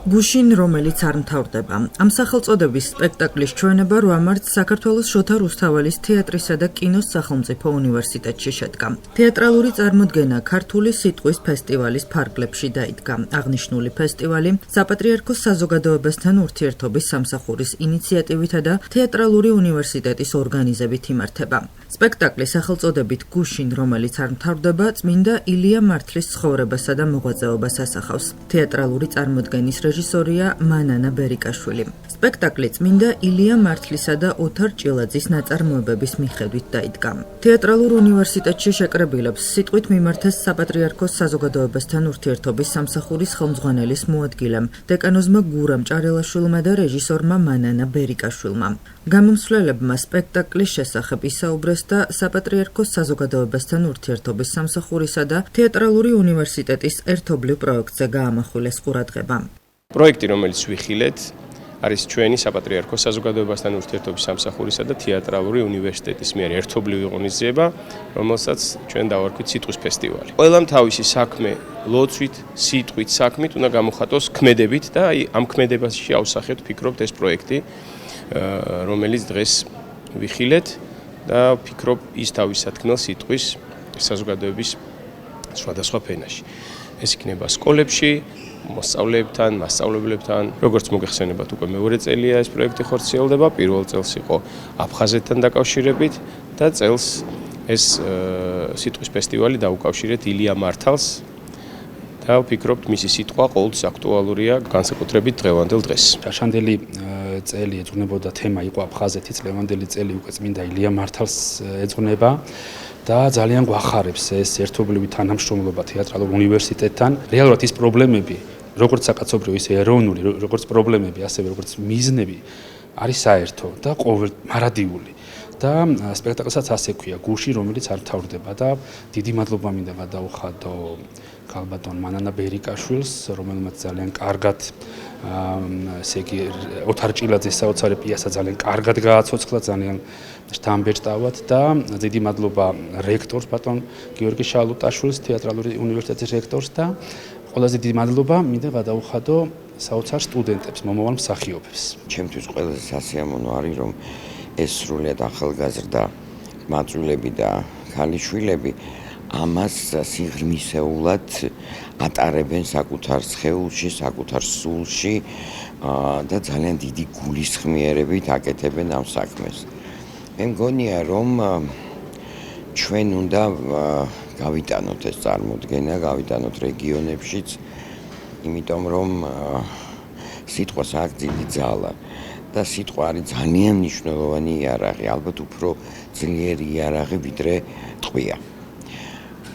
გუშინ, რომელიც არ მთავრდება. ამ სახელწოდების სპექტაკლის ჩვენება 8 მარტს საქართველოს შოთა რუსთაველის თეატრისა და კინოს სახელმწიფო უნივერსიტეტში შედგა. თეატრალური წარმოდგენა ქართული სიტყვის ფესტივალის ფარგლებში დაიდგა. აღნიშნული ფესტივალი საპატრიარქოს საზოგადოებასთან ურთიერთობის სამსახურის ინიციატივითა და თეატრალური უნივერსიტეტის ორგანიზებით იმართება. სპექტაკლის სახელწოდებით გუშინ, რომელიც არ მთავრდება, წმინდა ილია მართლის ცხოვრებასა და მოღვაწეობას ასახავს. თეატრალური წარმოდგენის რეჟისორია მანანა ბერიკაშვილი. სპექტაკლი წმინდა ილია მართლისა და ოთარ ჭილაძის ნაწარმოებების მიხედვით დაიდგა. თეატრალურ უნივერსიტეტში შეკრებილებს სიტყვით მიმართეს საპატრიარქოს საზოგადოებასთან ურთიერთობის სამსახურის ხელმძღვანელის მოადგილემ, დეკანოზმა გურამ ჭარელაშვილმა და რეჟისორმა მანანა ბერიკაშვილმა. გამომსვლელებმა სპექტაკლის შესახებ ისაუბრეს და საპატრიარქოს საზოგადოებასთან ურთიერთობის სამსახურისა და თეატრალური უნივერსიტეტის ერთობლივ პროექტზე გაამახვილეს ყურადღება. პროექტი, რომელიც ვიხილეთ, არის ჩვენი საპატრიარქოს საზოგადოებასთან ურთიერთობის სამსახურისა და თეატრალური უნივერსიტეტის მიერ ერთობლივი ღონისძიება, რომელსაც ჩვენ დავარქვით სიტყვის ფესტივალი. ყველამ თავისი საქმე ლოცვით, სიტყვით, საქმით უნდა გამოხატოს ქმედებით და ამ ქმედებაში ავსახეთ, ვფიქრობთ, ეს პროექტი, რომელიც დღეს ვიხილეთ და ვფიქრობ, ის თავის სათქმელს სიტყვის საზოგადოების სხვადასხვა ფენაში. ეს იქნება სკოლებში, მოსწავლეებთან, მასწავლებლებთან, როგორც მოგეხსენებათ, უკვე მეორე წელია ეს პროექტი ხორციელდება, პირველ წელს იყო აფხაზეთთან დაკავშირებით და წელს ეს სიტყვის ფესტივალი დაუკავშირეთ ილია მართალს და ვფიქრობთ, მისი სიტყვა ყოველთვის აქტუალურია, განსაკუთრებით დღევანდელ დღეს. აშანდელი წელი ეძღვნებოდა თემა იყო აფხაზეთი, წლევანდელი წელი უკვე წმინდა ილია მართალს ეძღვნება. და ძალიან გვახარებს ეს ერთობლივი თანამშრომლობა თეატრალურ უნივერსიტეტთან. რეალურად ის პრობლემები, როგორც საკაცობრიო, ისე ეროვნული, როგორც პრობლემები, ასევე როგორც მიზნები არის საერთო და მარადიული. და სპექტაკლსაც ასე ქვია, გუში, რომელიც არ მთავრდება და დიდი მადლობა მინდა გადაუხადო ქალბატონ მანანა ბერიკაშვილს, რომელმაც ძალიან კარგად ესე იგი ოთარ ჭილაძის საოცარი პიესა ძალიან კარგად გააცოცხლა, ძალიან შთამბეჭდავად და დიდი მადლობა რექტორს ბატონ გიორგი შალუტაშვილს, თეატრალური უნივერსიტეტის რექტორს და ყველაზე დიდი მადლობა მინდა გადაუხადო საოცარ სტუდენტებს, მომავალ მსახიობებს. ჩემთვის ყველაზე სასიამოვნო არის, რომ ეს სრულიად ახალგაზრდა მაწვილები და ქალიშვილები ამას სიღრმისეულად ატარებენ საკუთარ სხეულში, საკუთარ სულში და ძალიან დიდი გულისხმიერებით აკეთებენ ამ საქმეს. მე მგონია, რომ ჩვენ უნდა გავიტანოთ ეს წარმოდგენა, გავიტანოთ რეგიონებშიც, იმიტომ რომ სიტყვას აქვს დიდი ძალა და სიტყვა არის ძალიან მნიშვნელოვანი იარაღი, ალბათ უფრო ძლიერი იარაღი, ვიდრე ტყვია.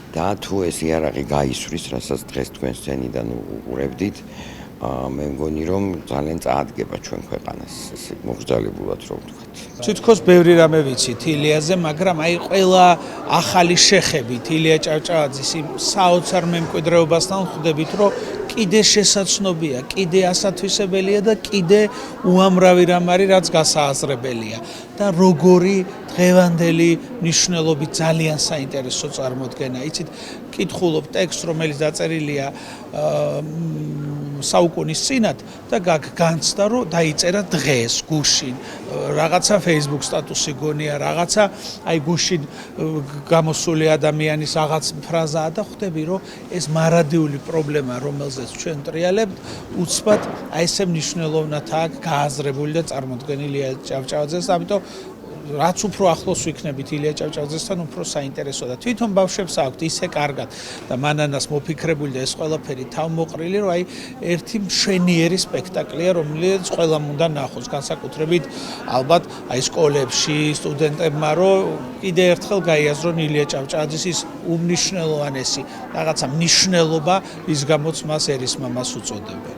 და თუ ეს იარაღი გაისვრის, რასაც დღეს თქვენ სცენიდან უყურებდით, მე მგონი, რომ ძალიან წაადგება ჩვენ ქვეყანას, ესე მოგრძალებულად რომ ვთქვათ. თითქოს ბევრი რამე ვიცით ილიაზე, მაგრამ აი ყველა ახალი შეხებით ილია ჭავჭავაძის იმ საოცარ მემკვიდრეობასთან ხვდებით, რომ კიდე შესაცნობია, კიდე ასათვისებელია და კიდე უამრავი რამ არის, რაც გასააზრებელია. და როგორი დღევანდელი მნიშვნელობით ძალიან საინტერესო წარმოდგენა. იცით, კითხულობ ტექსტს, რომელიც დაწერილია საუკუნის წინათ და განცდა, რომ დაიწერა დღეს, გუშინ. რაღაცა Facebook სტატუსი გონია, რაღაცა აი გუშინ გამოსული ადამიანის რაღაც ფრაზაა და ხვდები, რომ ეს მარადიული პრობლემა, რომელზეც ჩვენ ტრიალებთ, უცბად აი ესე მნიშვნელოვნად აქვს გააზრებული და წარმოდგენილი ჭავჭავაძეს, ამიტომ რაც უფრო ახლოს ვიქნებით ილია ჭავჭავაძესთან, უფრო საინტერესო და თვითონ ბავშვებს აქვთ ისე კარგად და მანანას მოფიქრებული და ეს ყველაფერი თავმოყრილი, რომ აი ერთი მშვენიერი სპექტაკლია, რომელიც ყველამ უნდა ნახოს, განსაკუთრებით ალბათ აი სკოლებში სტუდენტებმა, რომ კიდე ერთხელ გაიაზრონ ილია ჭავჭავაძის ის უმნიშვნელოვანესი რაღაცა მნიშვნელობა, რის გამოც მას ერისმამას უწოდებენ.